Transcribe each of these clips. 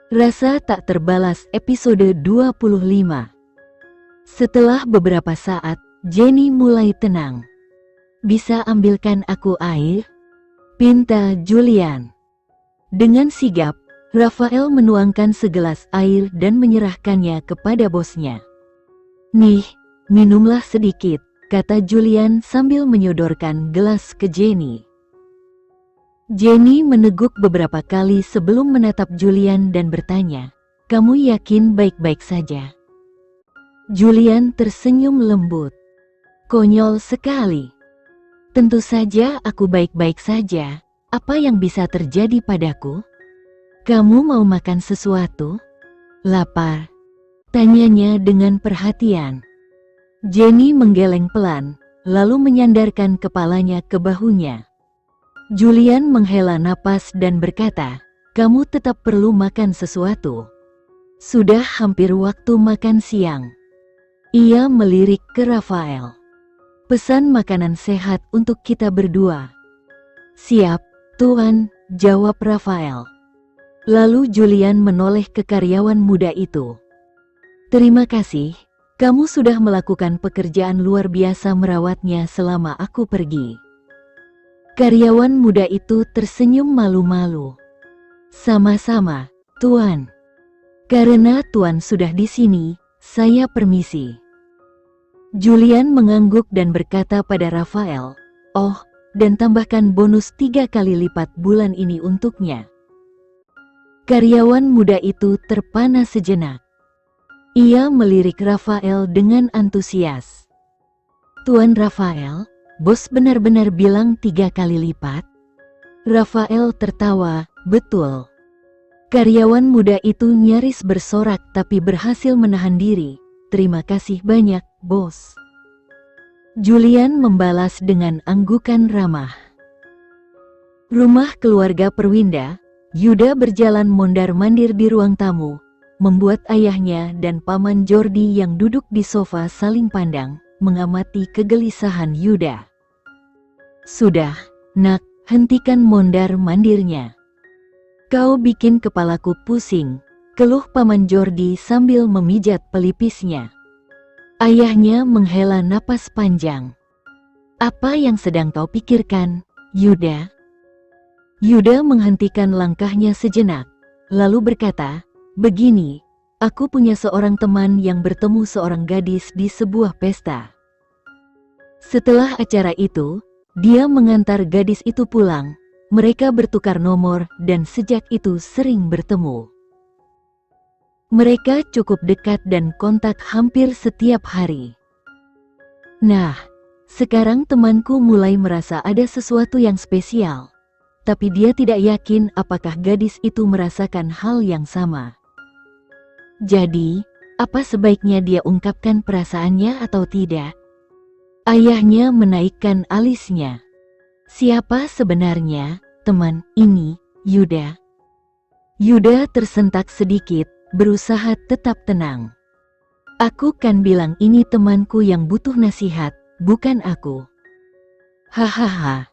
Rasa tak terbalas episode 25. Setelah beberapa saat, Jenny mulai tenang. "Bisa ambilkan aku air?" pinta Julian. Dengan sigap, Rafael menuangkan segelas air dan menyerahkannya kepada bosnya. "Nih, minumlah sedikit," kata Julian sambil menyodorkan gelas ke Jenny. Jenny meneguk beberapa kali sebelum menatap Julian dan bertanya, "Kamu yakin baik-baik saja?" Julian tersenyum lembut. "Konyol sekali. Tentu saja aku baik-baik saja. Apa yang bisa terjadi padaku? Kamu mau makan sesuatu? Lapar?" tanyanya dengan perhatian. Jenny menggeleng pelan, lalu menyandarkan kepalanya ke bahunya. Julian menghela napas dan berkata, "Kamu tetap perlu makan sesuatu. Sudah hampir waktu makan siang." Ia melirik ke Rafael. "Pesan makanan sehat untuk kita berdua." "Siap, Tuan," jawab Rafael. Lalu Julian menoleh ke karyawan muda itu. "Terima kasih, kamu sudah melakukan pekerjaan luar biasa merawatnya selama aku pergi." Karyawan muda itu tersenyum malu-malu. "Sama-sama, Tuan. Karena Tuan sudah di sini, saya permisi." Julian mengangguk dan berkata pada Rafael, "Oh, dan tambahkan bonus 3 kali lipat bulan ini untuknya." Karyawan muda itu terpana sejenak. Ia melirik Rafael dengan antusias. "Tuan Rafael, bos benar-benar bilang 3 kali lipat?" Rafael tertawa, "Betul." Karyawan muda itu nyaris bersorak tapi berhasil menahan diri. "Terima kasih banyak, bos." Julian membalas dengan anggukan ramah. Rumah keluarga Perwinda, Yuda berjalan mondar-mandir di ruang tamu, membuat ayahnya dan Paman Jordi yang duduk di sofa saling pandang, mengamati kegelisahan Yuda. "Sudah, Nak, hentikan mondar-mandirnya. Kau bikin kepalaku pusing," keluh Paman Jordi sambil memijat pelipisnya. Ayahnya menghela napas panjang. "Apa yang sedang kau pikirkan, Yuda?" Yuda menghentikan langkahnya sejenak, lalu berkata, "Begini, aku punya seorang teman yang bertemu seorang gadis di sebuah pesta. Setelah acara itu, dia mengantar gadis itu pulang. Mereka bertukar nomor dan sejak itu sering bertemu. Mereka cukup dekat dan kontak hampir setiap hari. Nah, sekarang temanku mulai merasa ada sesuatu yang spesial. Tapi dia tidak yakin apakah gadis itu merasakan hal yang sama. Jadi, apa sebaiknya dia ungkapkan perasaannya atau tidak?" Ayahnya menaikkan alisnya. "Siapa sebenarnya teman ini, Yuda?" Yuda tersentak sedikit, berusaha tetap tenang. "Aku kan bilang ini temanku yang butuh nasihat, bukan aku." "Hahaha."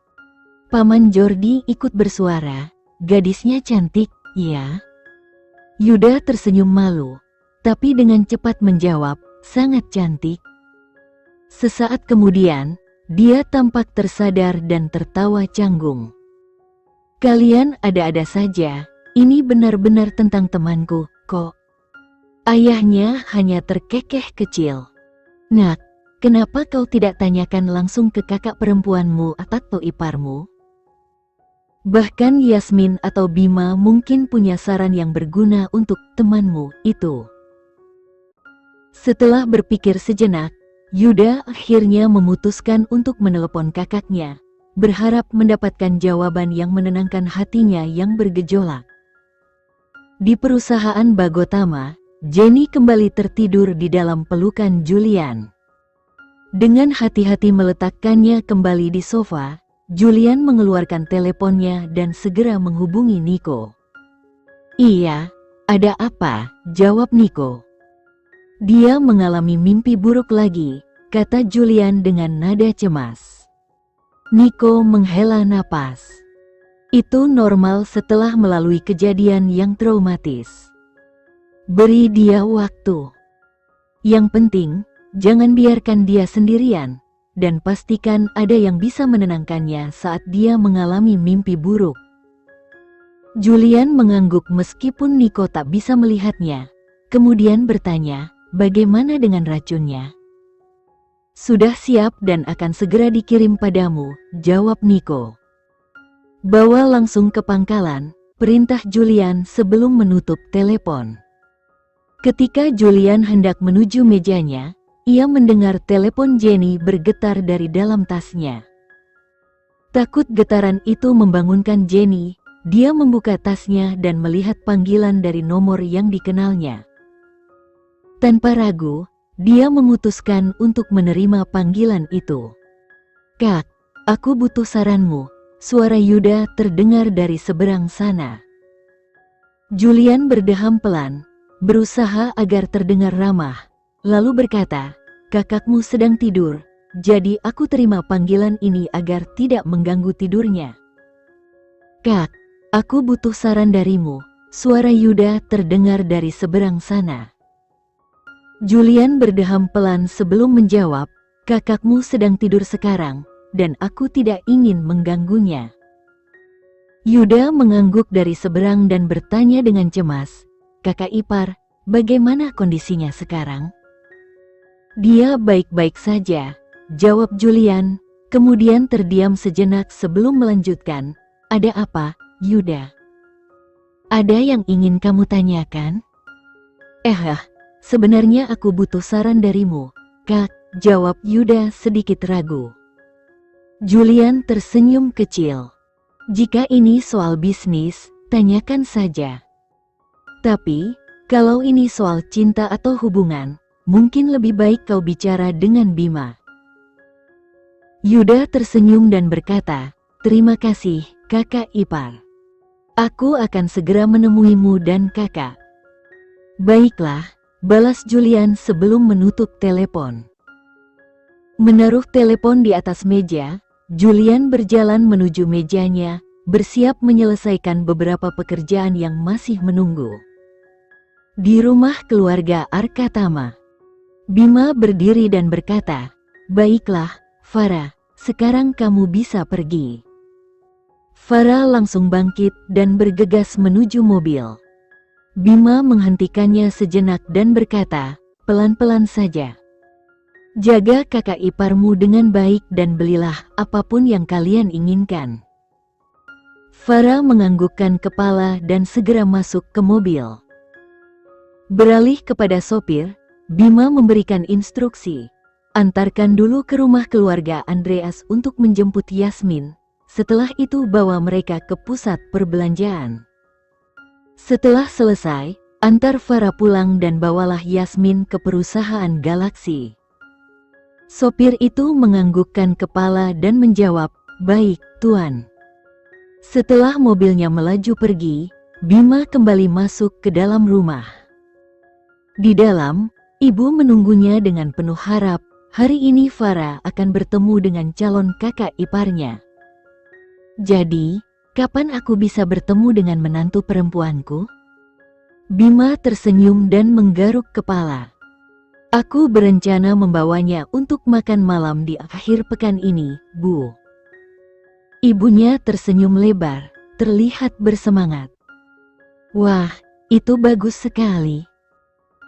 Paman Jordi ikut bersuara, "Gadisnya cantik, ya?" Yuda tersenyum malu, tapi dengan cepat menjawab, "Sangat cantik." Sesaat kemudian, dia tampak tersadar dan tertawa canggung. "Kalian ada-ada saja, ini benar-benar tentang temanku, kok." Ayahnya hanya terkekeh kecil. "Nak, kenapa kau tidak tanyakan langsung ke kakak perempuanmu atau iparmu? Bahkan Yasmin atau Bima mungkin punya saran yang berguna untuk temanmu itu." Setelah berpikir sejenak, Yuda akhirnya memutuskan untuk menelepon kakaknya, berharap mendapatkan jawaban yang menenangkan hatinya yang bergejolak. Di perusahaan Bagotama, Jenny kembali tertidur di dalam pelukan Julian. Dengan hati-hati meletakkannya kembali di sofa, Julian mengeluarkan teleponnya dan segera menghubungi Nico. "Iya, ada apa?" jawab Nico. "Dia mengalami mimpi buruk lagi," kata Julian dengan nada cemas. Nico menghela napas. "Itu normal setelah melalui kejadian yang traumatis. Beri dia waktu. Yang penting, jangan biarkan dia sendirian, dan pastikan ada yang bisa menenangkannya saat dia mengalami mimpi buruk. Julian mengangguk meskipun Nico tak bisa melihatnya, kemudian bertanya, bagaimana dengan racunnya? Sudah siap dan akan segera dikirim padamu, jawab Nico. Bawa langsung ke pangkalan, perintah Julian sebelum menutup telepon. Ketika Julian hendak menuju mejanya, ia mendengar telepon Jenny bergetar dari dalam tasnya. Takut getaran itu membangunkan Jenny, dia membuka tasnya dan melihat panggilan dari nomor yang dikenalnya. Tanpa ragu, dia memutuskan untuk menerima panggilan itu. "Kak, aku butuh saranmu," suara Yuda terdengar dari seberang sana. Julian berdeham pelan, berusaha agar terdengar ramah, lalu berkata, "Kakakmu sedang tidur, jadi aku terima panggilan ini agar tidak mengganggu tidurnya." "Kak, aku butuh saran darimu," suara Yuda terdengar dari seberang sana. Julian berdeham pelan sebelum menjawab, "Kakakmu sedang tidur sekarang, dan aku tidak ingin mengganggunya." Yuda mengangguk dari seberang dan bertanya dengan cemas, "Kakak ipar, bagaimana kondisinya sekarang?" "Dia baik-baik saja," jawab Julian, kemudian terdiam sejenak sebelum melanjutkan, "Ada apa, Yuda? Ada yang ingin kamu tanyakan?" Sebenarnya aku butuh saran darimu, Kak," jawab Yuda sedikit ragu. Julian tersenyum kecil. "Jika ini soal bisnis, tanyakan saja. Tapi, kalau ini soal cinta atau hubungan, mungkin lebih baik kau bicara dengan Bima." Yuda tersenyum dan berkata, "Terima kasih, kakak ipar. Aku akan segera menemuimu dan kakak." "Baiklah," balas Julian sebelum menutup telepon. Menaruh telepon di atas meja, Julian berjalan menuju mejanya, bersiap menyelesaikan beberapa pekerjaan yang masih menunggu. Di rumah keluarga Arkatama, Bima berdiri dan berkata, "Baiklah, Farah, sekarang kamu bisa pergi." Farah langsung bangkit dan bergegas menuju mobil. Bima menghentikannya sejenak dan berkata, "Pelan-pelan saja. Jaga kakak iparmu dengan baik dan belilah apapun yang kalian inginkan." Farah menganggukkan kepala dan segera masuk ke mobil. Beralih kepada sopir, Bima memberikan instruksi, "Antarkan dulu ke rumah keluarga Andreas untuk menjemput Yasmin. Setelah itu bawa mereka ke pusat perbelanjaan. Setelah selesai, antar Farah pulang dan bawalah Yasmin ke perusahaan Galaksi." Sopir itu menganggukkan kepala dan menjawab, "Baik, Tuan." Setelah mobilnya melaju pergi, Bima kembali masuk ke dalam rumah. Di dalam, ibu menunggunya dengan penuh harap. Hari ini Farah akan bertemu dengan calon kakak iparnya. "Jadi, kapan aku bisa bertemu dengan menantu perempuanku?" Bima tersenyum dan menggaruk kepala. "Aku berencana membawanya untuk makan malam di akhir pekan ini, Bu." Ibunya tersenyum lebar, terlihat bersemangat. "Wah, itu bagus sekali.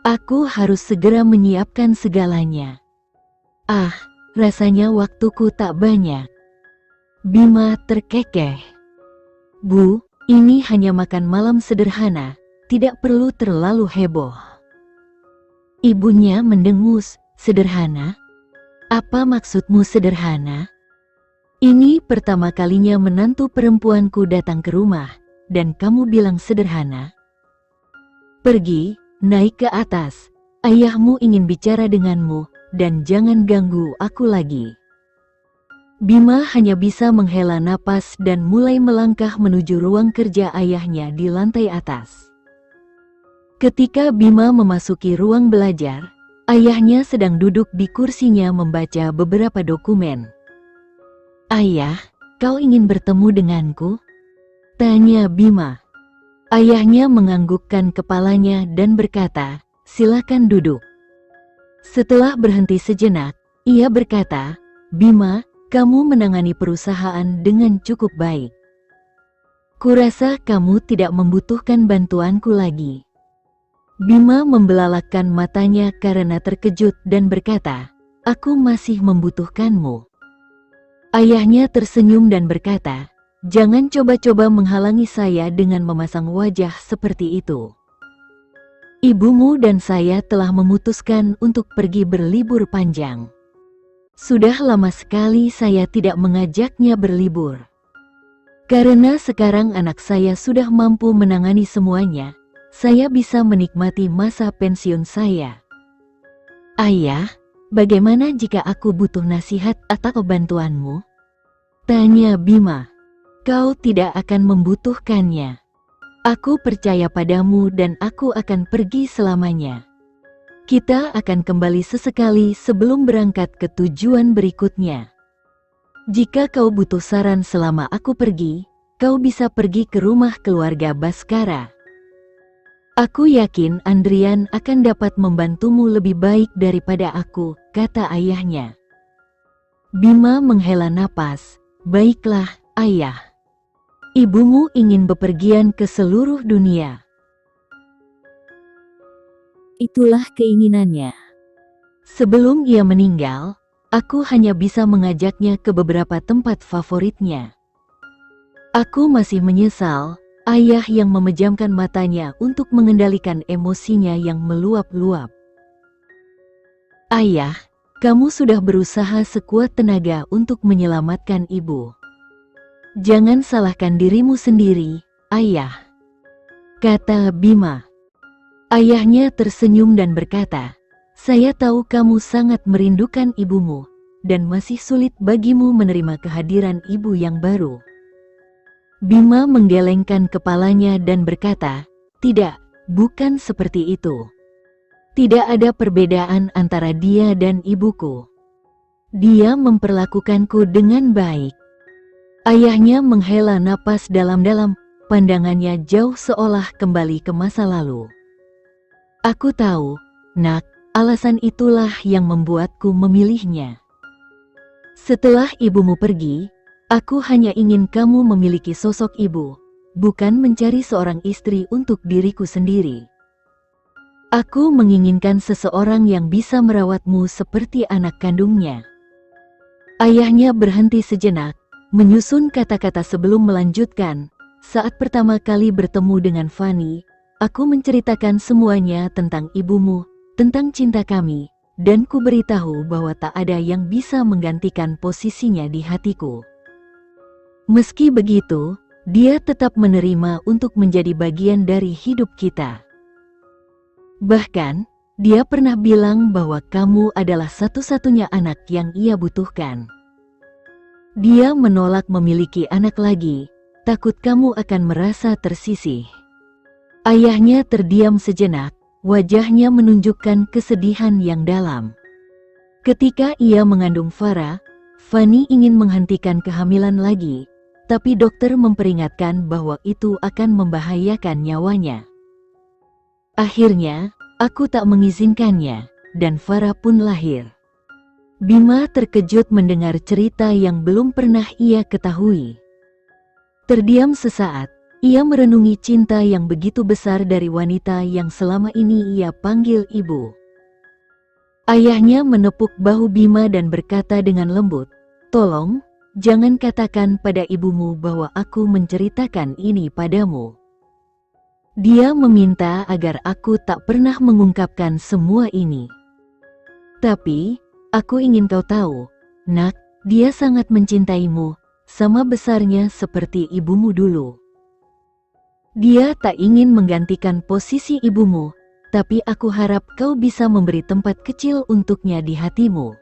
Aku harus segera menyiapkan segalanya. Rasanya waktuku tak banyak." Bima terkekeh. "Bu, ini hanya makan malam sederhana, tidak perlu terlalu heboh." Ibunya mendengus, "Sederhana? Apa maksudmu sederhana? Ini pertama kalinya menantu perempuanku datang ke rumah, dan kamu bilang sederhana? Pergi, naik ke atas. Ayahmu ingin bicara denganmu, dan jangan ganggu aku lagi." Bima hanya bisa menghela napas dan mulai melangkah menuju ruang kerja ayahnya di lantai atas. Ketika Bima memasuki ruang belajar, ayahnya sedang duduk di kursinya membaca beberapa dokumen. "Ayah, kau ingin bertemu denganku?" tanya Bima. Ayahnya menganggukkan kepalanya dan berkata, "Silakan duduk." Setelah berhenti sejenak, ia berkata, "Bima, kamu menangani perusahaan dengan cukup baik. Kurasa kamu tidak membutuhkan bantuanku lagi." Bima membelalakkan matanya karena terkejut dan berkata, "Aku masih membutuhkanmu." Ayahnya tersenyum dan berkata, "Jangan coba-coba menghalangi saya dengan memasang wajah seperti itu. Ibumu dan saya telah memutuskan untuk pergi berlibur panjang. Sudah lama sekali saya tidak mengajaknya berlibur. Karena sekarang anak saya sudah mampu menangani semuanya, saya bisa menikmati masa pensiun saya. Ayah, bagaimana jika aku butuh nasihat atau bantuanmu?" tanya Bima. "Kau tidak akan membutuhkannya. Aku percaya padamu dan aku akan pergi selamanya. Kita akan kembali sesekali sebelum berangkat ke tujuan berikutnya. Jika kau butuh saran selama aku pergi, kau bisa pergi ke rumah keluarga Baskara. Aku yakin Andrian akan dapat membantumu lebih baik daripada aku," kata ayahnya. Bima menghela napas. "Baiklah, Ayah. Ibumu ingin bepergian ke seluruh dunia. Itulah keinginannya. Sebelum ia meninggal, aku hanya bisa mengajaknya ke beberapa tempat favoritnya. Aku masih menyesal." Ayah yang memejamkan matanya untuk mengendalikan emosinya yang meluap-luap. "Ayah, kamu sudah berusaha sekuat tenaga untuk menyelamatkan ibu. Jangan salahkan dirimu sendiri, Ayah," kata Bima. Ayahnya tersenyum dan berkata, "Saya tahu kamu sangat merindukan ibumu, dan masih sulit bagimu menerima kehadiran ibu yang baru." Bima menggelengkan kepalanya dan berkata, "Tidak, bukan seperti itu. Tidak ada perbedaan antara dia dan ibuku. Dia memperlakukanku dengan baik." Ayahnya menghela napas dalam-dalam, pandangannya jauh seolah kembali ke masa lalu. "Aku tahu, Nak, alasan itulah yang membuatku memilihnya. Setelah ibumu pergi, aku hanya ingin kamu memiliki sosok ibu, bukan mencari seorang istri untuk diriku sendiri. Aku menginginkan seseorang yang bisa merawatmu seperti anak kandungnya." Ayahnya berhenti sejenak, menyusun kata-kata sebelum melanjutkan, "Saat pertama kali bertemu dengan Fanny, aku menceritakan semuanya tentang ibumu, tentang cinta kami, dan ku beritahu bahwa tak ada yang bisa menggantikan posisinya di hatiku. Meski begitu, dia tetap menerima untuk menjadi bagian dari hidup kita. Bahkan, dia pernah bilang bahwa kamu adalah satu-satunya anak yang ia butuhkan. Dia menolak memiliki anak lagi, takut kamu akan merasa tersisih." Ayahnya terdiam sejenak, wajahnya menunjukkan kesedihan yang dalam. Ketika ia mengandung Farah, Fanny ingin menghentikan kehamilan lagi, tapi dokter memperingatkan bahwa itu akan membahayakan nyawanya. "Akhirnya, aku tak mengizinkannya, dan Farah pun lahir." Bima terkejut mendengar cerita yang belum pernah ia ketahui. Terdiam sesaat, ia merenungi cinta yang begitu besar dari wanita yang selama ini ia panggil ibu. Ayahnya menepuk bahu Bima dan berkata dengan lembut, "Tolong, jangan katakan pada ibumu bahwa aku menceritakan ini padamu. Dia meminta agar aku tak pernah mengungkapkan semua ini. Tapi, aku ingin kau tahu, Nak, dia sangat mencintaimu, sama besarnya seperti ibumu dulu. Dia tak ingin menggantikan posisi ibumu, tapi aku harap kau bisa memberi tempat kecil untuknya di hatimu."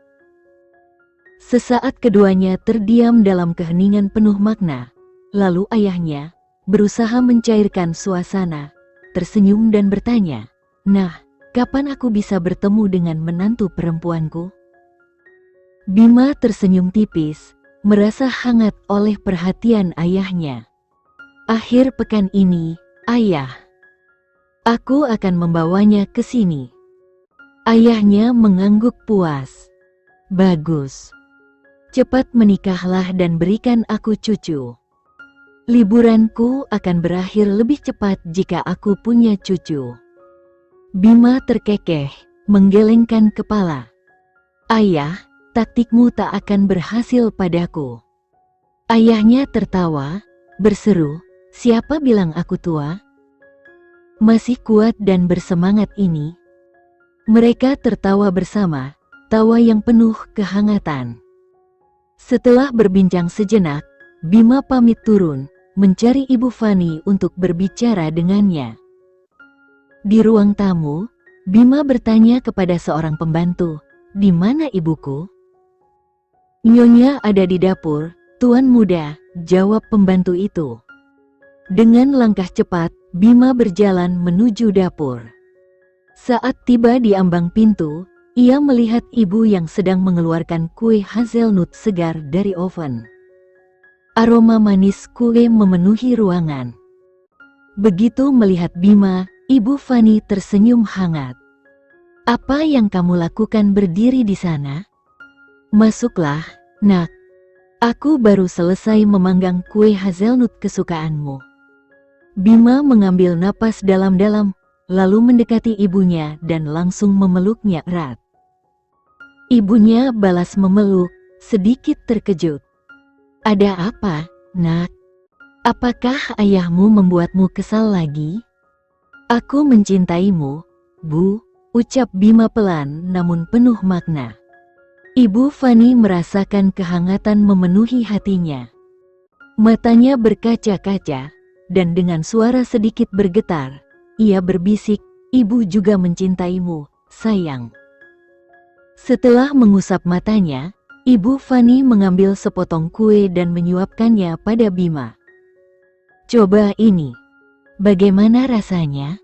Sesaat keduanya terdiam dalam keheningan penuh makna, lalu ayahnya, berusaha mencairkan suasana, tersenyum dan bertanya, "Nah, kapan aku bisa bertemu dengan menantu perempuanku?" Bima tersenyum tipis, merasa hangat oleh perhatian ayahnya. "Akhir pekan ini, Ayah, aku akan membawanya ke sini. Ayahnya mengangguk puas. Bagus. Cepat menikahlah dan berikan aku cucu. Liburanku akan berakhir lebih cepat jika aku punya cucu. Bima terkekeh, menggelengkan kepala. Ayah, taktikmu tak akan berhasil padaku. Ayahnya tertawa, berseru, siapa bilang aku tua? Masih kuat dan bersemangat ini. Mereka tertawa bersama, tawa yang penuh kehangatan. Setelah berbincang sejenak, Bima pamit turun, mencari Ibu Fani untuk berbicara dengannya. Di ruang tamu, Bima bertanya kepada seorang pembantu, "Di mana ibuku?" "Nyonya ada di dapur, Tuan Muda," jawab pembantu itu. Dengan langkah cepat, Bima berjalan menuju dapur. Saat tiba di ambang pintu, ia melihat ibu yang sedang mengeluarkan kue hazelnut segar dari oven. Aroma manis kue memenuhi ruangan. Begitu melihat Bima, Ibu Fani tersenyum hangat. "Apa yang kamu lakukan berdiri di sana? Masuklah, Nak. Aku baru selesai memanggang kue hazelnut kesukaanmu." Bima mengambil napas dalam-dalam, lalu mendekati ibunya dan langsung memeluknya erat. Ibunya balas memeluk, sedikit terkejut. "Ada apa, Nak? Apakah ayahmu membuatmu kesal lagi?" "Aku mencintaimu, Bu," ucap Bima pelan namun penuh makna. Ibu Fani merasakan kehangatan memenuhi hatinya. Matanya berkaca-kaca, dan dengan suara sedikit bergetar, ia berbisik, "Ibu juga mencintaimu, sayang." Setelah mengusap matanya, Ibu Fani mengambil sepotong kue dan menyuapkannya pada Bima. "Coba ini. Bagaimana rasanya?"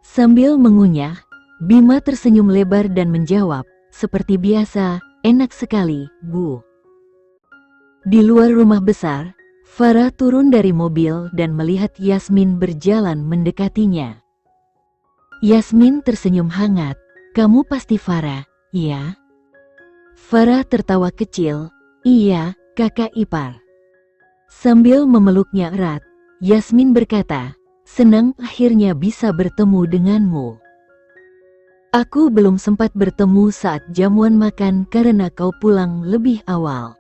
Sambil mengunyah, Bima tersenyum lebar dan menjawab, "Seperti biasa, enak sekali, Bu." Di luar rumah besar, Farah turun dari mobil dan melihat Yasmin berjalan mendekatinya. Yasmin tersenyum hangat, "Kamu pasti Farah, iya?" Farah tertawa kecil, "Iya, kakak ipar." Sambil memeluknya erat, Yasmin berkata, "Senang akhirnya bisa bertemu denganmu. Aku belum sempat bertemu saat jamuan makan karena kau pulang lebih awal."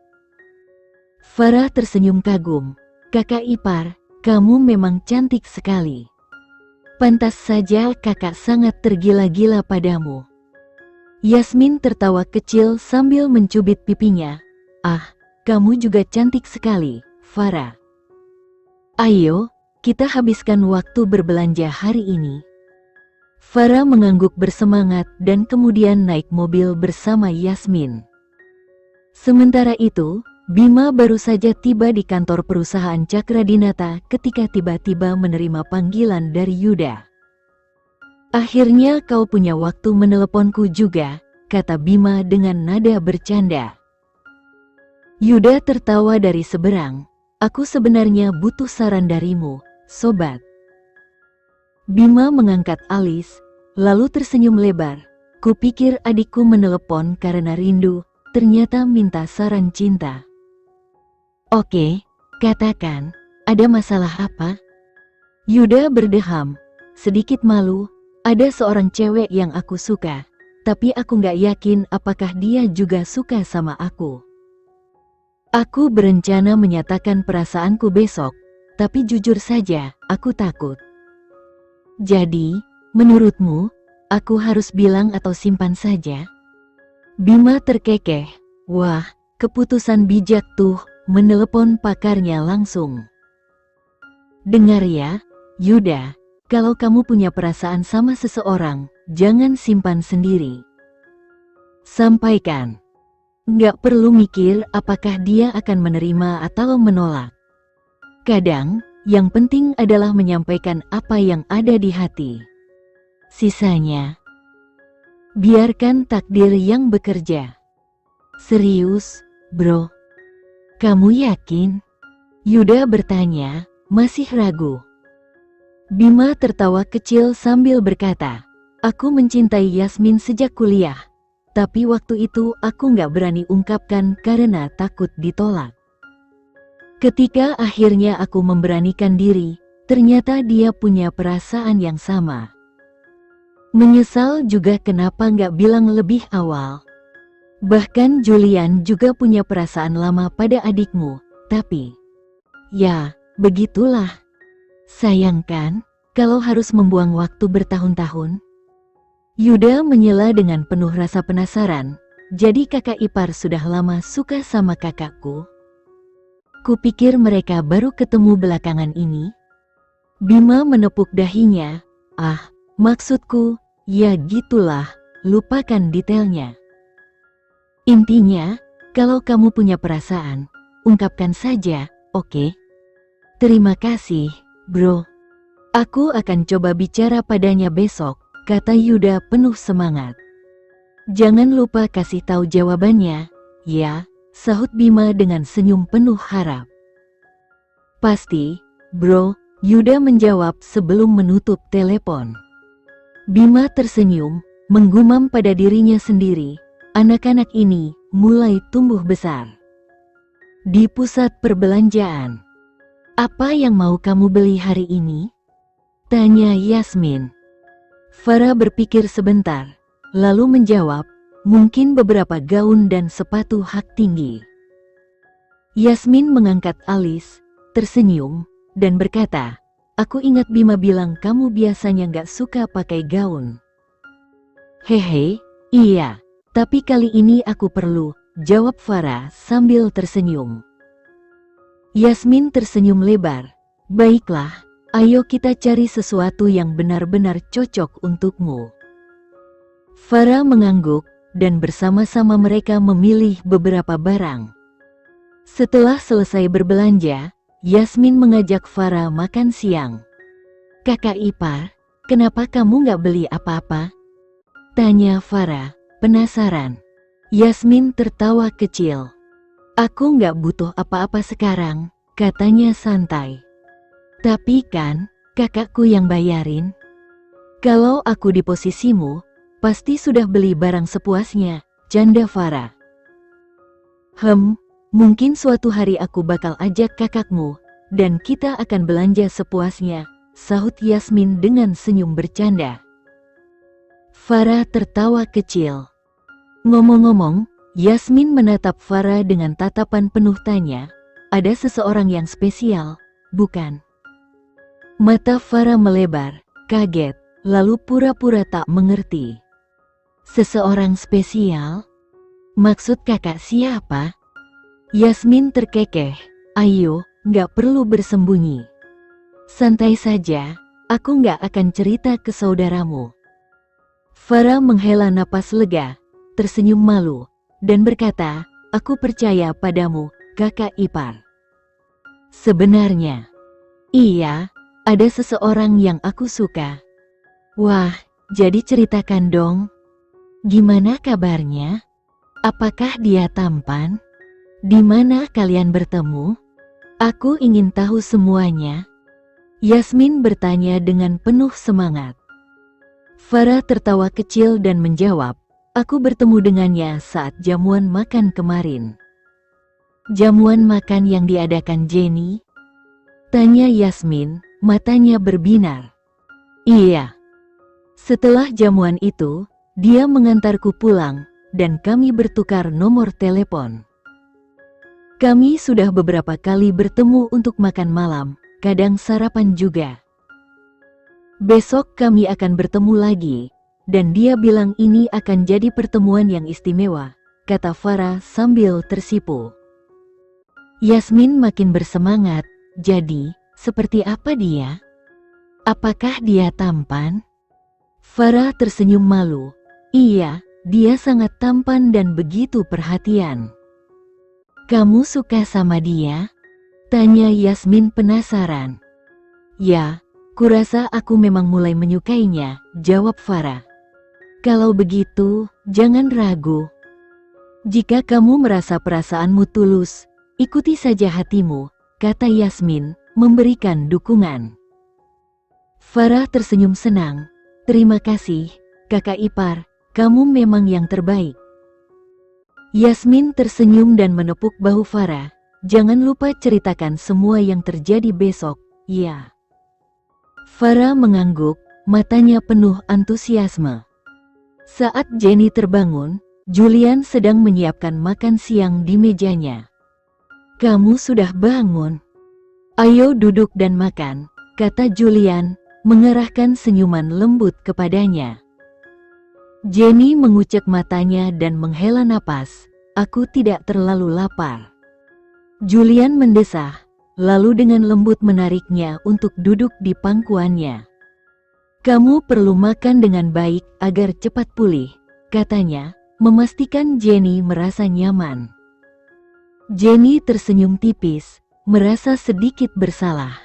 Farah tersenyum kagum, "Kakak ipar, kamu memang cantik sekali. Pantas saja kakak sangat tergila-gila padamu." Yasmin tertawa kecil sambil mencubit pipinya, "Ah, kamu juga cantik sekali, Farah. Ayo, kita habiskan waktu berbelanja hari ini." Farah mengangguk bersemangat dan kemudian naik mobil bersama Yasmin. Sementara itu, Bima baru saja tiba di kantor perusahaan Cakradinata ketika tiba-tiba menerima panggilan dari Yuda. "Akhirnya kau punya waktu meneleponku juga," kata Bima dengan nada bercanda. Yuda tertawa dari seberang, "Aku sebenarnya butuh saran darimu, sobat." Bima mengangkat alis, lalu tersenyum lebar, "Kupikir adikku menelepon karena rindu, ternyata minta saran cinta." "Oke, katakan, ada masalah apa?" Yuda berdeham, sedikit malu, "Ada seorang cewek yang aku suka, tapi aku nggak yakin apakah dia juga suka sama aku. Aku berencana menyatakan perasaanku besok, tapi jujur saja, aku takut. Jadi, menurutmu, aku harus bilang atau simpan saja?" Bima terkekeh, "Wah, keputusan bijak tuh, menelepon pakarnya langsung." "Dengar ya, Yuda. Kalau kamu punya perasaan sama seseorang, jangan simpan sendiri. Sampaikan. Nggak perlu mikir apakah dia akan menerima atau menolak. Kadang, yang penting adalah menyampaikan apa yang ada di hati. Sisanya, biarkan takdir yang bekerja." "Serius, bro? Kamu yakin?" Yuda bertanya, masih ragu. Bima tertawa kecil sambil berkata, aku mencintai Yasmin sejak kuliah. Tapi waktu itu aku nggak berani ungkapkan karena takut ditolak. Ketika akhirnya aku memberanikan diri, ternyata dia punya perasaan yang sama. Menyesal juga kenapa nggak bilang lebih awal. Bahkan Julian juga punya perasaan lama pada adikmu, tapi... ya, begitulah. Sayang kan, kalau harus membuang waktu bertahun-tahun? Yuda menyela dengan penuh rasa penasaran, jadi kakak ipar sudah lama suka sama kakakku? Kupikir mereka baru ketemu belakangan ini. Bima menepuk dahinya, maksudku, ya gitulah, lupakan detailnya. Intinya, kalau kamu punya perasaan, ungkapkan saja, oke? Terima kasih, bro. Aku akan coba bicara padanya besok, kata Yuda penuh semangat. Jangan lupa kasih tahu jawabannya, ya, sahut Bima dengan senyum penuh harap. Pasti, bro, Yuda menjawab sebelum menutup telepon. Bima tersenyum, menggumam pada dirinya sendiri, anak-anak ini mulai tumbuh besar. Di pusat perbelanjaan. Apa yang mau kamu beli hari ini? Tanya Yasmin. Farah berpikir sebentar, lalu menjawab, mungkin beberapa gaun dan sepatu hak tinggi. Yasmin mengangkat alis, tersenyum, dan berkata, aku ingat Bima bilang kamu biasanya nggak suka pakai gaun. Hehe, iya, tapi kali ini aku perlu, jawab Farah sambil tersenyum. Yasmin tersenyum lebar, baiklah, ayo kita cari sesuatu yang benar-benar cocok untukmu. Farah mengangguk, dan bersama-sama mereka memilih beberapa barang. Setelah selesai berbelanja, Yasmin mengajak Farah makan siang. Kakak ipar, kenapa kamu nggak beli apa-apa? Tanya Farah, penasaran. Yasmin tertawa kecil. Aku nggak butuh apa-apa sekarang, katanya santai. Tapi kan, kakakku yang bayarin. Kalau aku di posisimu, pasti sudah beli barang sepuasnya, canda Farah. Mungkin suatu hari aku bakal ajak kakakmu, dan kita akan belanja sepuasnya, sahut Yasmin dengan senyum bercanda. Farah tertawa kecil. Ngomong-ngomong, Yasmin menatap Farah dengan tatapan penuh tanya, ada seseorang yang spesial, bukan? Mata Farah melebar, kaget, lalu pura-pura tak mengerti. Seseorang spesial? Maksud kakak siapa? Yasmin terkekeh, ayo, nggak perlu bersembunyi. Santai saja, aku nggak akan cerita ke saudaramu. Farah menghela napas lega, tersenyum malu, dan berkata, aku percaya padamu, kakak ipar. Sebenarnya, iya, ada seseorang yang aku suka. Wah, jadi ceritakan dong. Gimana kabarnya? Apakah dia tampan? Di mana kalian bertemu? Aku ingin tahu semuanya. Yasmin bertanya dengan penuh semangat. Farah tertawa kecil dan menjawab, aku bertemu dengannya saat jamuan makan kemarin. Jamuan makan yang diadakan Jenny? Tanya Yasmin, matanya berbinar. Iya. Setelah jamuan itu, dia mengantarku pulang, dan kami bertukar nomor telepon. Kami sudah beberapa kali bertemu untuk makan malam, kadang sarapan juga. Besok kami akan bertemu lagi, dan dia bilang ini akan jadi pertemuan yang istimewa, kata Farah sambil tersipu. Yasmin makin bersemangat, jadi, seperti apa dia? Apakah dia tampan? Farah tersenyum malu, iya, dia sangat tampan dan begitu perhatian. Kamu suka sama dia? Tanya Yasmin penasaran. Ya, kurasa aku memang mulai menyukainya, jawab Farah. Kalau begitu, jangan ragu. Jika kamu merasa perasaanmu tulus, ikuti saja hatimu, kata Yasmin, memberikan dukungan. Farah tersenyum senang. Terima kasih, kakak ipar, kamu memang yang terbaik. Yasmin tersenyum dan menepuk bahu Farah. Jangan lupa ceritakan semua yang terjadi besok, ya. Farah mengangguk, matanya penuh antusiasme. Saat Jenny terbangun, Julian sedang menyiapkan makan siang di mejanya. Kamu sudah bangun? Ayo duduk dan makan, kata Julian, mengerahkan senyuman lembut kepadanya. Jenny mengucek matanya dan menghela napas. Aku tidak terlalu lapar. Julian mendesah, lalu dengan lembut menariknya untuk duduk di pangkuannya. Kamu perlu makan dengan baik agar cepat pulih, katanya, memastikan Jenny merasa nyaman. Jenny tersenyum tipis, merasa sedikit bersalah.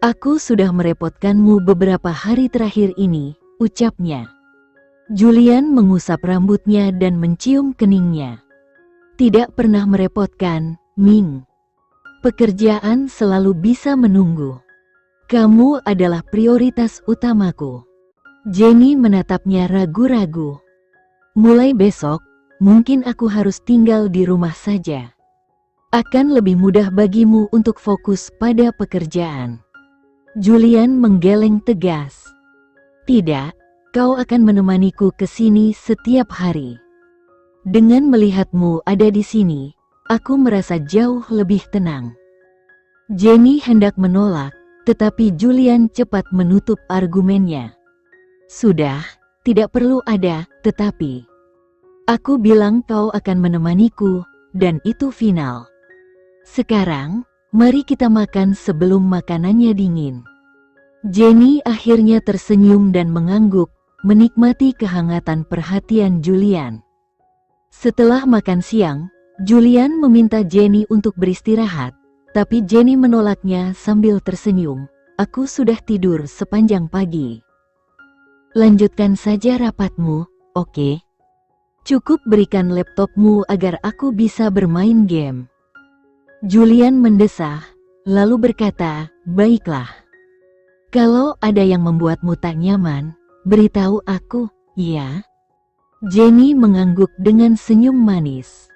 Aku sudah merepotkanmu beberapa hari terakhir ini, ucapnya. Julian mengusap rambutnya dan mencium keningnya. Tidak pernah merepotkan, Ming. Pekerjaan selalu bisa menunggu. Kamu adalah prioritas utamaku. Jenny menatapnya ragu-ragu. Mulai besok, mungkin aku harus tinggal di rumah saja. Akan lebih mudah bagimu untuk fokus pada pekerjaan. Julian menggeleng tegas. Tidak, kau akan menemaniku ke sini setiap hari. Dengan melihatmu ada di sini, aku merasa jauh lebih tenang. Jenny hendak menolak, tetapi Julian cepat menutup argumennya. Sudah, tidak perlu ada, tetapi. Aku bilang kau akan menemaniku, dan itu final. Sekarang, mari kita makan sebelum makanannya dingin. Jenny akhirnya tersenyum dan mengangguk, menikmati kehangatan perhatian Julian. Setelah makan siang, Julian meminta Jenny untuk beristirahat, tapi Jenny menolaknya sambil tersenyum. Aku sudah tidur sepanjang pagi. Lanjutkan saja rapatmu, oke? Cukup berikan laptopmu agar aku bisa bermain game. Julian mendesah, lalu berkata, baiklah. Kalau ada yang membuatmu tak nyaman, beritahu aku, ya? Jenny mengangguk dengan senyum manis.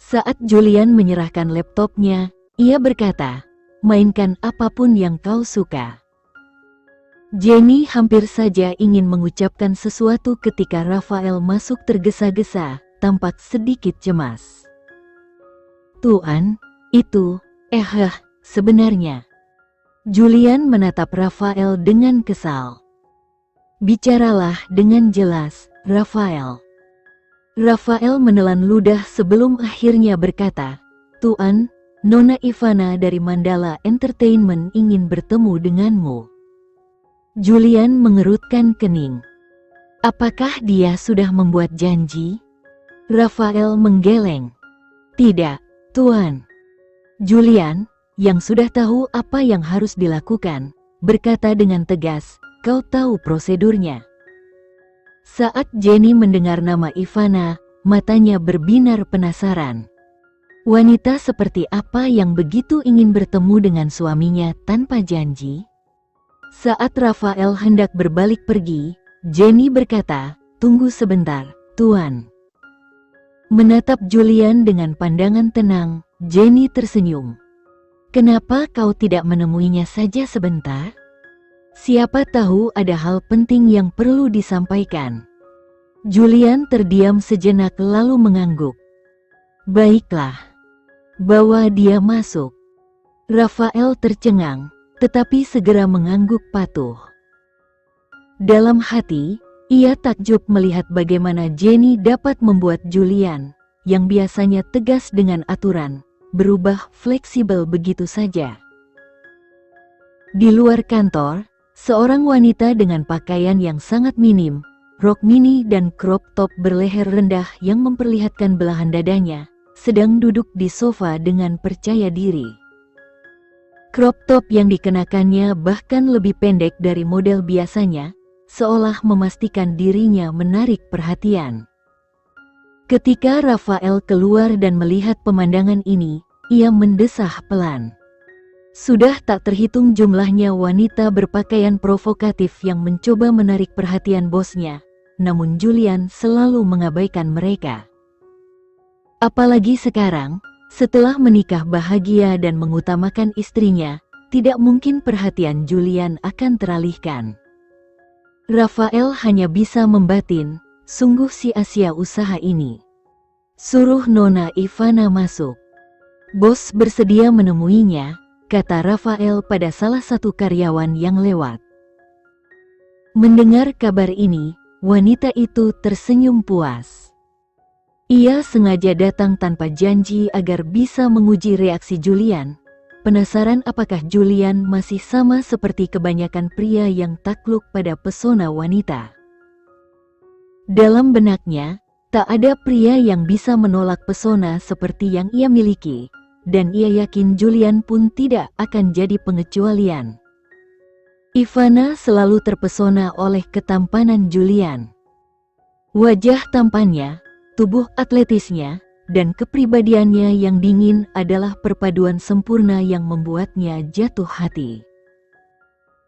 Saat Julian menyerahkan laptopnya, ia berkata, mainkan apapun yang kau suka. Jenny hampir saja ingin mengucapkan sesuatu ketika Rafael masuk tergesa-gesa, tampak sedikit cemas. Tuan, itu, sebenarnya. Julian menatap Rafael dengan kesal. Bicaralah dengan jelas, Rafael. Rafael menelan ludah sebelum akhirnya berkata, Tuan, Nona Ivana dari Mandala Entertainment ingin bertemu denganmu. Julian mengerutkan kening. Apakah dia sudah membuat janji? Rafael menggeleng. Tidak, Tuan. Julian, yang sudah tahu apa yang harus dilakukan, berkata dengan tegas, kau tahu prosedurnya. Saat Jenny mendengar nama Ivana, matanya berbinar penasaran. Wanita seperti apa yang begitu ingin bertemu dengan suaminya tanpa janji? Saat Rafael hendak berbalik pergi, Jenny berkata, tunggu sebentar, Tuan. Menatap Julian dengan pandangan tenang, Jenny tersenyum. Kenapa kau tidak menemuinya saja sebentar? Siapa tahu ada hal penting yang perlu disampaikan. Julian terdiam sejenak lalu mengangguk. Baiklah. Bawa dia masuk. Rafael tercengang, tetapi segera mengangguk patuh. Dalam hati, ia takjub melihat bagaimana Jenny dapat membuat Julian, yang biasanya tegas dengan aturan, berubah fleksibel begitu saja. Di luar kantor, seorang wanita dengan pakaian yang sangat minim, rok mini dan crop top berleher rendah yang memperlihatkan belahan dadanya, sedang duduk di sofa dengan percaya diri. Crop top yang dikenakannya bahkan lebih pendek dari model biasanya, seolah memastikan dirinya menarik perhatian. Ketika Rafael keluar dan melihat pemandangan ini, ia mendesah pelan. Sudah tak terhitung jumlahnya wanita berpakaian provokatif yang mencoba menarik perhatian bosnya, namun Julian selalu mengabaikan mereka. Apalagi sekarang, setelah menikah bahagia dan mengutamakan istrinya, tidak mungkin perhatian Julian akan teralihkan. Rafael hanya bisa membatin, sungguh sia-sia usaha ini. Suruh Nona Ivana masuk. Bos bersedia menemuinya, kata Rafael pada salah satu karyawan yang lewat. Mendengar kabar ini, wanita itu tersenyum puas. Ia sengaja datang tanpa janji agar bisa menguji reaksi Julian, penasaran apakah Julian masih sama seperti kebanyakan pria yang takluk pada pesona wanita. Dalam benaknya, tak ada pria yang bisa menolak pesona seperti yang ia miliki, dan ia yakin Julian pun tidak akan jadi pengecualian. Ivana selalu terpesona oleh ketampanan Julian. Wajah tampannya, tubuh atletisnya, dan kepribadiannya yang dingin adalah perpaduan sempurna yang membuatnya jatuh hati.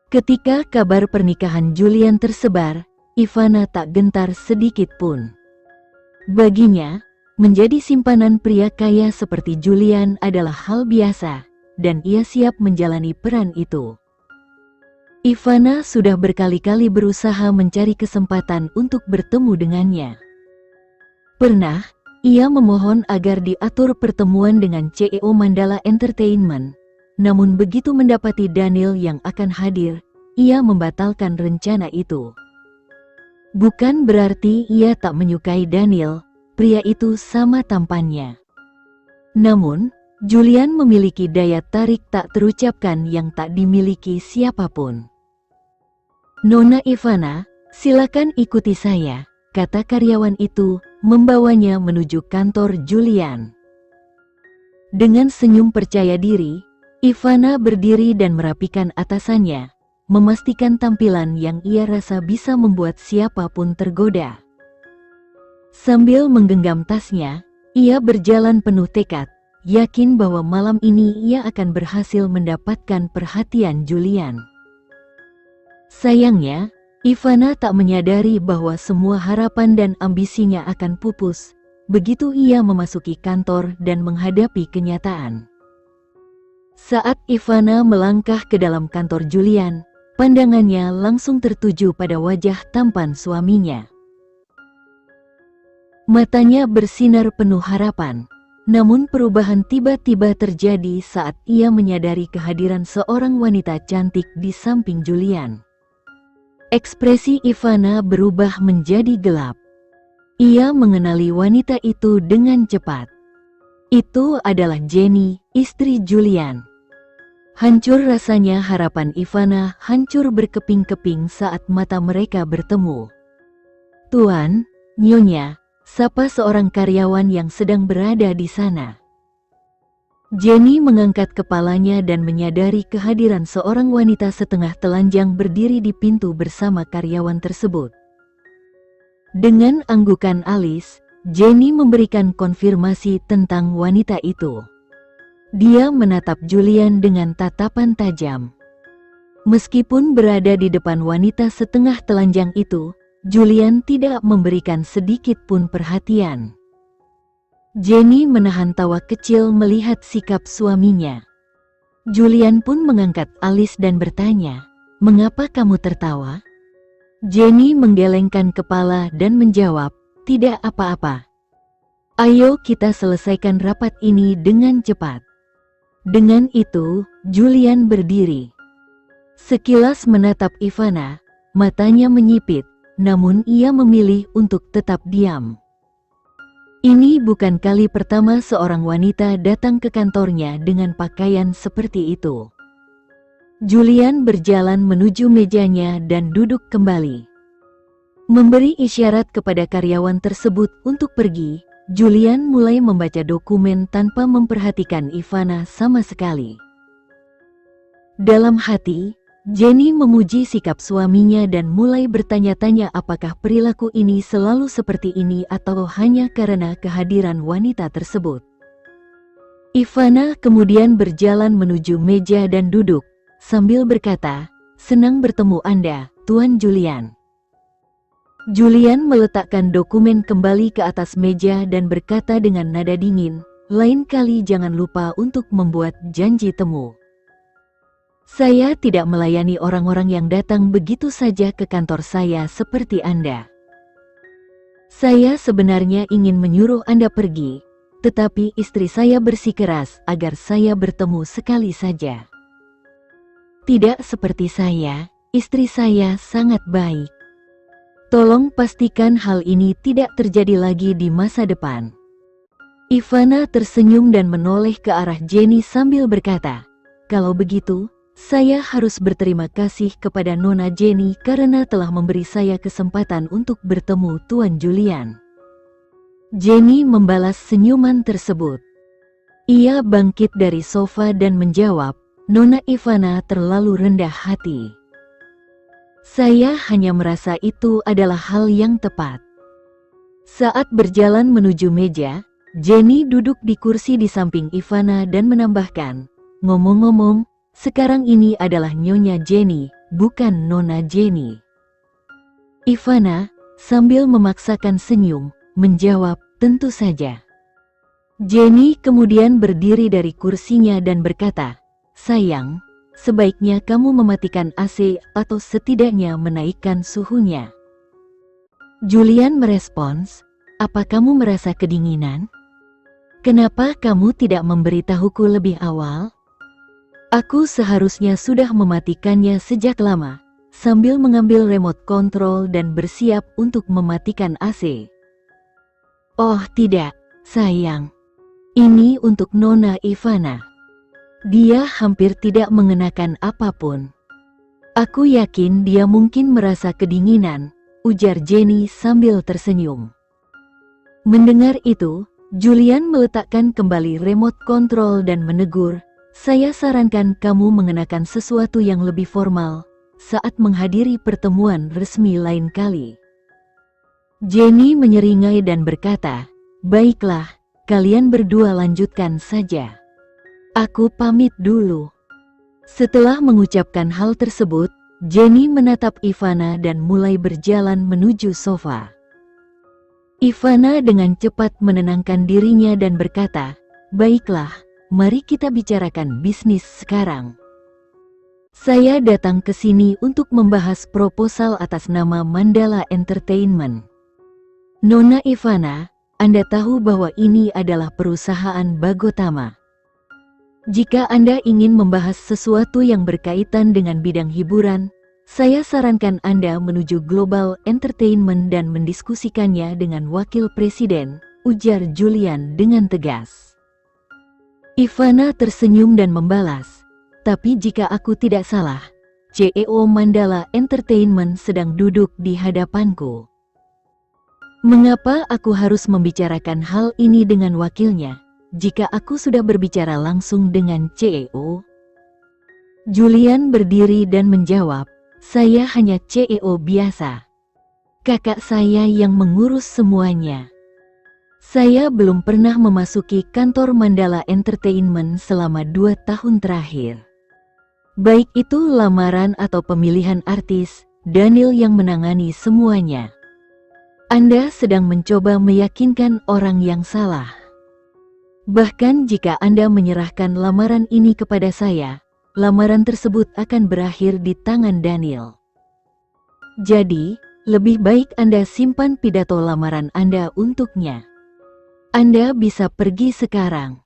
Ketika kabar pernikahan Julian tersebar, Ivana tak gentar sedikit pun. Baginya, menjadi simpanan pria kaya seperti Julian adalah hal biasa, dan ia siap menjalani peran itu. Ivana sudah berkali-kali berusaha mencari kesempatan untuk bertemu dengannya. Pernah, ia memohon agar diatur pertemuan dengan CEO Mandala Entertainment, namun begitu mendapati Daniel yang akan hadir, ia membatalkan rencana itu. Bukan berarti ia tak menyukai Daniel, pria itu sama tampannya. Namun, Julian memiliki daya tarik tak terucapkan yang tak dimiliki siapapun. Nona Ivana, silakan ikuti saya, kata karyawan itu, membawanya menuju kantor Julian. Dengan senyum percaya diri, Ivana berdiri dan merapikan atasannya, memastikan tampilan yang ia rasa bisa membuat siapapun tergoda. Sambil menggenggam tasnya, ia berjalan penuh tekad, yakin bahwa malam ini ia akan berhasil mendapatkan perhatian Julian. Sayangnya, Ivana tak menyadari bahwa semua harapan dan ambisinya akan pupus, begitu ia memasuki kantor dan menghadapi kenyataan. Saat Ivana melangkah ke dalam kantor Julian, pandangannya langsung tertuju pada wajah tampan suaminya. Matanya bersinar penuh harapan, namun perubahan tiba-tiba terjadi saat ia menyadari kehadiran seorang wanita cantik di samping Julian. Ekspresi Ivana berubah menjadi gelap. Ia mengenali wanita itu dengan cepat. Itu adalah Jenny, istri Julian. Hancur rasanya harapan Ivana hancur berkeping-keping saat mata mereka bertemu. "Tuan, Nyonya," sapa seorang karyawan yang sedang berada di sana. Jenny mengangkat kepalanya dan menyadari kehadiran seorang wanita setengah telanjang berdiri di pintu bersama karyawan tersebut. Dengan anggukan alis, Jenny memberikan konfirmasi tentang wanita itu. Dia menatap Julian dengan tatapan tajam. Meskipun berada di depan wanita setengah telanjang itu, Julian tidak memberikan sedikit pun perhatian. Jenny menahan tawa kecil melihat sikap suaminya. Julian pun mengangkat alis dan bertanya, "Mengapa kamu tertawa?" Jenny menggelengkan kepala dan menjawab, "Tidak apa-apa. Ayo kita selesaikan rapat ini dengan cepat." Dengan itu, Julian berdiri. Sekilas menatap Ivana, matanya menyipit, namun ia memilih untuk tetap diam. Ini bukan kali pertama seorang wanita datang ke kantornya dengan pakaian seperti itu. Julian berjalan menuju mejanya dan duduk kembali. Memberi isyarat kepada karyawan tersebut untuk pergi, Julian mulai membaca dokumen tanpa memperhatikan Ivana sama sekali. Dalam hati, Jenny memuji sikap suaminya dan mulai bertanya-tanya apakah perilaku ini selalu seperti ini atau hanya karena kehadiran wanita tersebut. Ivana kemudian berjalan menuju meja dan duduk, sambil berkata, "Senang bertemu Anda, Tuan Julian." Julian meletakkan dokumen kembali ke atas meja dan berkata dengan nada dingin, "Lain kali jangan lupa untuk membuat janji temu. Saya tidak melayani orang-orang yang datang begitu saja ke kantor saya seperti Anda. Saya sebenarnya ingin menyuruh Anda pergi, tetapi istri saya bersikeras agar saya bertemu sekali saja. Tidak seperti saya, istri saya sangat baik. Tolong pastikan hal ini tidak terjadi lagi di masa depan." Ivana tersenyum dan menoleh ke arah Jenny sambil berkata, "Kalau begitu, saya harus berterima kasih kepada Nona Jenny karena telah memberi saya kesempatan untuk bertemu Tuan Julian." Jenny membalas senyuman tersebut. Ia bangkit dari sofa dan menjawab, "Nona Ivana terlalu rendah hati. Saya hanya merasa itu adalah hal yang tepat." Saat berjalan menuju meja, Jenny duduk di kursi di samping Ivana dan menambahkan, "Ngomong-ngomong, sekarang ini adalah Nyonya Jenny, bukan Nona Jenny." Ivana, sambil memaksakan senyum, menjawab, "Tentu saja." Jenny kemudian berdiri dari kursinya dan berkata, "Sayang, sebaiknya kamu mematikan AC atau setidaknya menaikkan suhunya." Julian merespons, "Apa kamu merasa kedinginan? Kenapa kamu tidak memberitahuku lebih awal? Aku seharusnya sudah mematikannya sejak lama." Sambil mengambil remote control dan bersiap untuk mematikan AC. "Oh tidak, sayang. Ini untuk Nona Ivana. Dia hampir tidak mengenakan apapun. Aku yakin dia mungkin merasa kedinginan," ujar Jenny sambil tersenyum. Mendengar itu, Julian meletakkan kembali remote control dan menegur, "Saya sarankan kamu mengenakan sesuatu yang lebih formal saat menghadiri pertemuan resmi lain kali." Jenny menyeringai dan berkata, "Baiklah, kalian berdua lanjutkan saja. Aku pamit dulu." Setelah mengucapkan hal tersebut, Jenny menatap Ivana dan mulai berjalan menuju sofa. Ivana dengan cepat menenangkan dirinya dan berkata, "Baiklah, mari kita bicarakan bisnis sekarang. Saya datang ke sini untuk membahas proposal atas nama Mandala Entertainment. Nona Ivana, Anda tahu bahwa ini adalah perusahaan Bagotama. Jika Anda ingin membahas sesuatu yang berkaitan dengan bidang hiburan, saya sarankan Anda menuju Global Entertainment dan mendiskusikannya dengan Wakil Presiden," ujar Julian dengan tegas. Ivana tersenyum dan membalas, "Tapi jika aku tidak salah, CEO Mandala Entertainment sedang duduk di hadapanku. Mengapa aku harus membicarakan hal ini dengan wakilnya, jika aku sudah berbicara langsung dengan CEO?" Julian berdiri dan menjawab, "Saya hanya CEO biasa. Kakak saya yang mengurus semuanya. Saya belum pernah memasuki kantor Mandala Entertainment selama 2 tahun terakhir. Baik itu lamaran atau pemilihan artis, Daniel yang menangani semuanya. Anda sedang mencoba meyakinkan orang yang salah. Bahkan jika Anda menyerahkan lamaran ini kepada saya, lamaran tersebut akan berakhir di tangan Daniel. Jadi, lebih baik Anda simpan pidato lamaran Anda untuknya. Anda bisa pergi sekarang."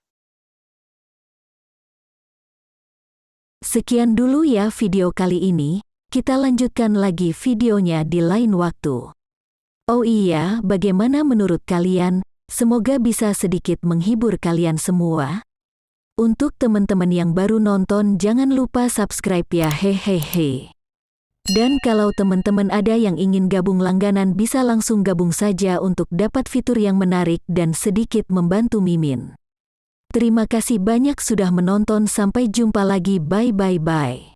Sekian dulu ya video kali ini, kita lanjutkan lagi videonya di lain waktu. Oh iya, bagaimana menurut kalian? Semoga bisa sedikit menghibur kalian semua. Untuk teman-teman yang baru nonton, jangan lupa subscribe ya, hehehe. Dan kalau teman-teman ada yang ingin gabung langganan, bisa langsung gabung saja untuk dapat fitur yang menarik dan sedikit membantu Mimin. Terima kasih banyak sudah menonton, sampai jumpa lagi, bye.